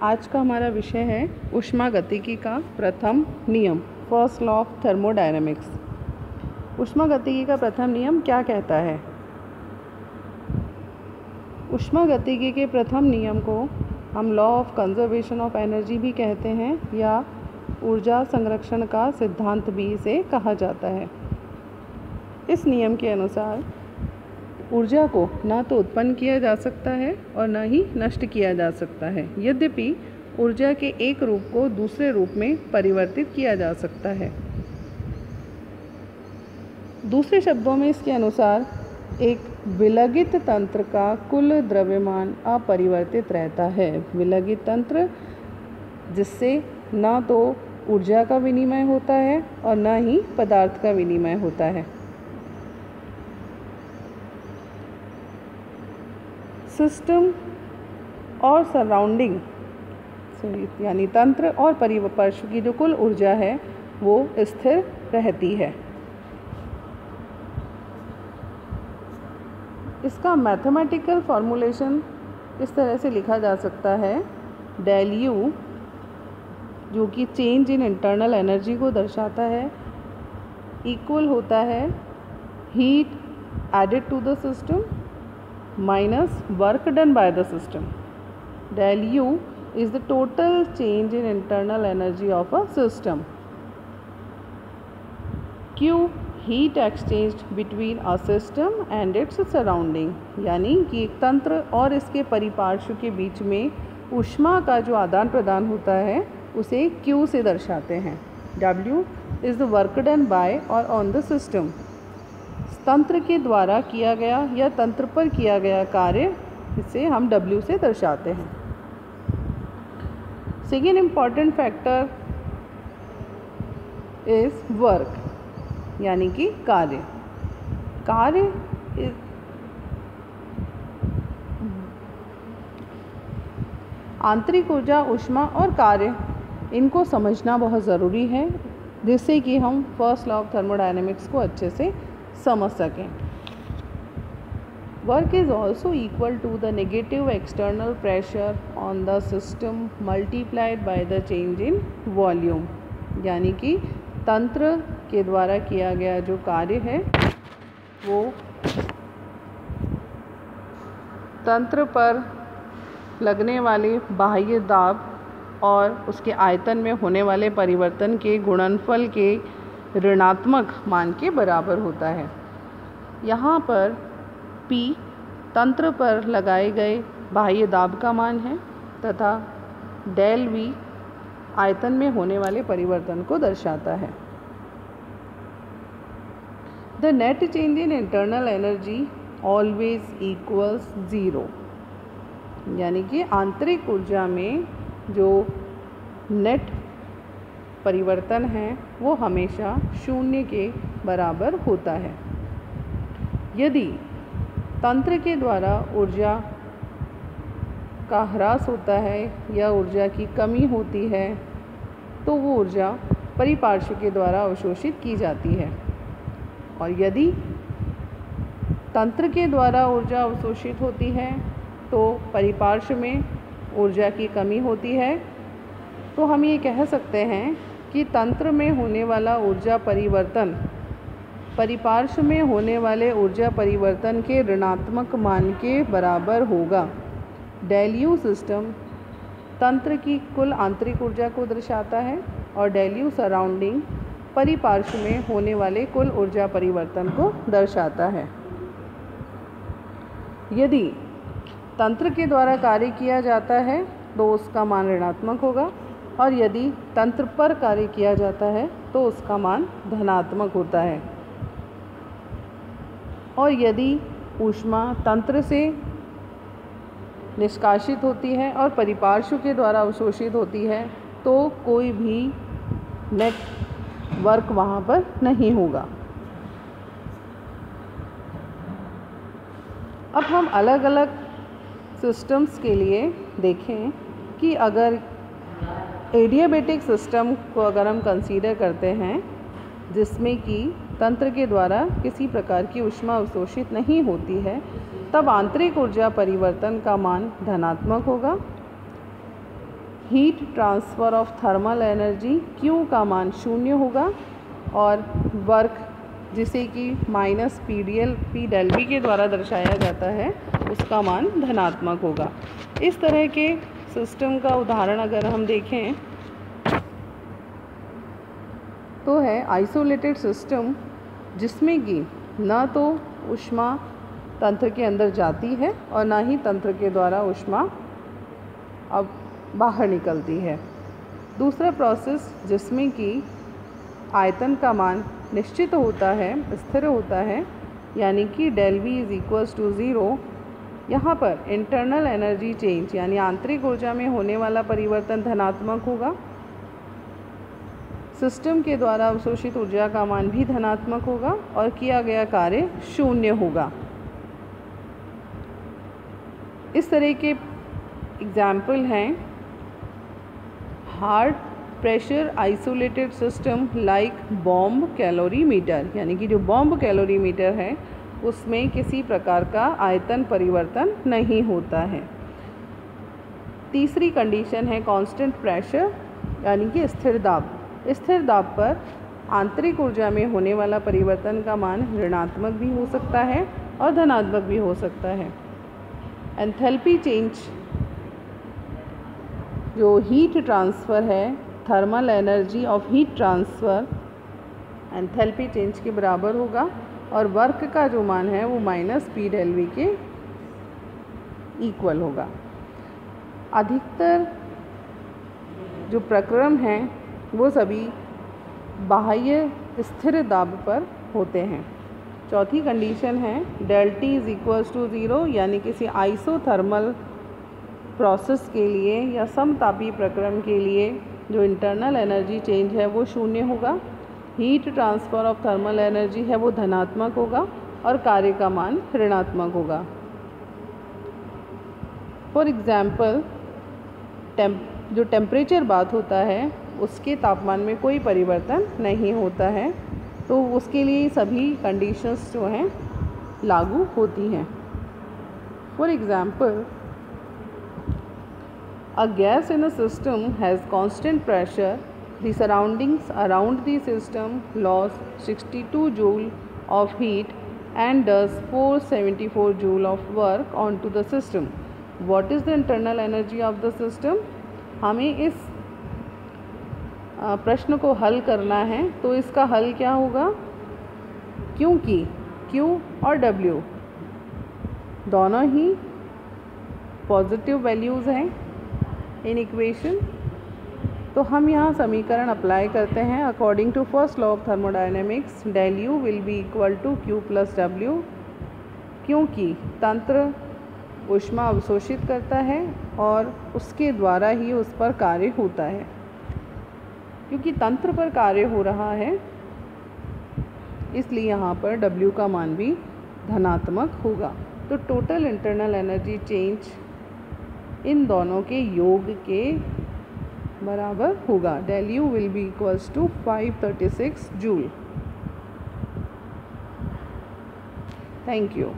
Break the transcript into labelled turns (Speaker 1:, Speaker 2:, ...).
Speaker 1: आज का हमारा विषय है ऊष्मागतिकी का प्रथम नियम, फर्स्ट लॉ ऑफ थर्मोडायनेमिक्स। ऊष्मागतिकी का प्रथम नियम क्या कहता है? ऊष्मागतिकी के प्रथम नियम को हम law of conservation of energy भी कहते हैं या ऊर्जा संरक्षण का सिद्धांत भी इसे कहा जाता है। इस नियम के अनुसार ऊर्जा को ना तो उत्पन्न किया जा सकता है और न ही नष्ट किया जा सकता है। यद्यपि ऊर्जा के एक रूप को दूसरे रूप में परिवर्तित किया जा सकता है। दूसरे शब्दों में इसके अनुसार एक विलगित तंत्र का कुल द्रव्यमान अपरिवर्तित रहता है। विलगित तंत्र जिससे ना तो ऊर्जा का विनिमय होता है और न ही पदार्थ का विनिमय होता है। सिस्टम और सराउंडिंग यानी तंत्र और परिपार्श्व की जो कुल ऊर्जा है वो स्थिर रहती है। इसका मैथमेटिकल फॉर्मूलेशन इस तरह से लिखा जा सकता है, डेल यू जो कि चेंज इन इंटरनल एनर्जी को दर्शाता है, इक्वल होता है heat added to the system minus work done by the system. Del U is the total change in internal energy of a system. Q heat exchanged between a system and its surrounding, यानी कि एक तंत्र और इसके परिपार्श्व के बीच में ऊष्मा का जो आदान प्रदान होता है उसे Q से दर्शाते हैं। W is the work done by or on the system. तंत्र के द्वारा किया गया या तंत्र पर किया गया कार्य, इसे हम W से दर्शाते हैं। Second important factor is work, यानी कि कार्य। आंतरिक ऊर्जा, ऊष्मा और कार्य, इनको समझना बहुत ज़रूरी है जिससे कि हम फर्स्ट लॉ ऑफ थर्मोडायनेमिक्स को अच्छे से समझ सकें। Work is also equal to the negative external pressure on the system multiplied by the change in volume, यानी कि तंत्र के द्वारा किया गया जो कार्य है वो तंत्र पर लगने वाले बाह्य दाब और उसके आयतन में होने वाले परिवर्तन के गुणनफल के ऋणात्मक मान के बराबर होता है। यहाँ पर P तंत्र पर लगाए गए बाह्य दाब का मान है तथा डेल V आयतन में होने वाले परिवर्तन को दर्शाता है। The net change in internal energy always equals 0, यानी कि आंतरिक ऊर्जा में जो नेट परिवर्तन है वो हमेशा 0 के बराबर होता है। यदि तंत्र के द्वारा ऊर्जा का ह्रास होता है या ऊर्जा की कमी होती है तो वो ऊर्जा परिपार्श्व के द्वारा अवशोषित की जाती है, और यदि तंत्र के द्वारा ऊर्जा अवशोषित होती है तो परिपार्श्व में ऊर्जा की कमी होती है, तो हम ये कह सकते हैं कि तंत्र में होने वाला ऊर्जा परिवर्तन परिपार्श्व में होने वाले ऊर्जा परिवर्तन के ऋणात्मक मान के बराबर होगा। डेल यू सिस्टम तंत्र की कुल आंतरिक ऊर्जा को दर्शाता है और डेल यू सराउंडिंग परिपार्श्व में होने वाले कुल ऊर्जा परिवर्तन को दर्शाता है। यदि तंत्र के द्वारा कार्य किया जाता है तो उसका मान ऋणात्मक होगा और यदि तंत्र पर कार्य किया जाता है तो उसका मान धनात्मक होता है। और यदि ऊष्मा तंत्र से निष्कासित होती है और परिपार्श्व के द्वारा अवशोषित होती है तो कोई भी नेट वर्क वहाँ पर नहीं होगा। अब हम अलग अलग सिस्टम्स के लिए देखें कि अगर एडियाबेटिक सिस्टम को अगर हम कंसीडर करते हैं जिसमें कि तंत्र के द्वारा किसी प्रकार की ऊष्मा अवशोषित नहीं होती है, तब आंतरिक ऊर्जा परिवर्तन का मान धनात्मक होगा heat transfer of thermal energy Q का मान 0 होगा और वर्क जिसे कि माइनस P डेल V के द्वारा दर्शाया जाता है उसका मान धनात्मक होगा। इस तरह के सिस्टम का उदाहरण अगर हम देखें तो है आइसोलेटेड सिस्टम, जिसमें कि न तो ऊष्मा तंत्र के अंदर जाती है और ना ही तंत्र के द्वारा ऊष्मा अब बाहर निकलती है। दूसरा प्रोसेस जिसमें कि आयतन का मान निश्चित होता है, स्थिर होता है, यानी कि del V is equals to 0। यहाँ पर इंटरनल एनर्जी चेंज यानी आंतरिक ऊर्जा में होने वाला परिवर्तन धनात्मक होगा। सिस्टम के द्वारा अवशोषित ऊर्जा का मान भी धनात्मक होगा और किया गया कार्य 0 होगा। इस तरह के एग्जाम्पल हैं hard pressure isolated system like bomb calorimeter, यानी कि जो बॉम्ब कैलोरीमीटर है उसमें किसी प्रकार का आयतन परिवर्तन नहीं होता है। तीसरी कंडीशन है कांस्टेंट प्रेशर यानी कि स्थिर दाब। स्थिर दाब पर आंतरिक ऊर्जा में होने वाला परिवर्तन का मान ऋणात्मक भी हो सकता है और धनात्मक भी हो सकता है। एंथैल्पी चेंज जो हीट ट्रांसफ़र है, thermal energy of heat transfer enthalpy change के बराबर होगा और वर्क का जो मान है वो माइनस P डेल V के इक्वल होगा। अधिकतर जो प्रक्रम हैं वो सभी बाह्य स्थिर दाब पर होते हैं। चौथी कंडीशन है del T is equals to 0, यानी किसी आइसोथर्मल प्रोसेस के लिए या समतापी प्रक्रम के लिए जो इंटरनल एनर्जी चेंज है वो 0 होगा। Heat transfer of thermal energy है वो धनात्मक होगा और कार्य का मान ऋणात्मक होगा। फॉर एग्ज़ाम्पल जो टेम्परेचर बात होता है उसके तापमान में कोई परिवर्तन नहीं होता है, तो उसके लिए सभी कंडीशंस जो हैं लागू होती हैं। For example a gas in a system has constant pressure. The surroundings around the system lost 62 joule of heat and does 474 joule of work onto the system. What is the internal energy of the system? हमें इस प्रश्न को हल करना है, तो इसका हल क्या होगा? क्योंकि Q और W दोनों ही पॉजिटिव वैल्यूज़ हैं इन इक्वेशन, तो हम यहाँ समीकरण अप्लाई करते हैं। According to first law of thermodynamics del U will be equal to Q plus W, क्योंकि तंत्र ऊष्मा अवशोषित करता है और उसके द्वारा ही उस पर कार्य होता है। क्योंकि तंत्र पर कार्य हो रहा है इसलिए यहाँ पर W का मान भी धनात्मक होगा। तो टोटल इंटरनल एनर्जी चेंज इन दोनों के योग के बराबर होगा। Del U will be equals to 536 joule. Thank you.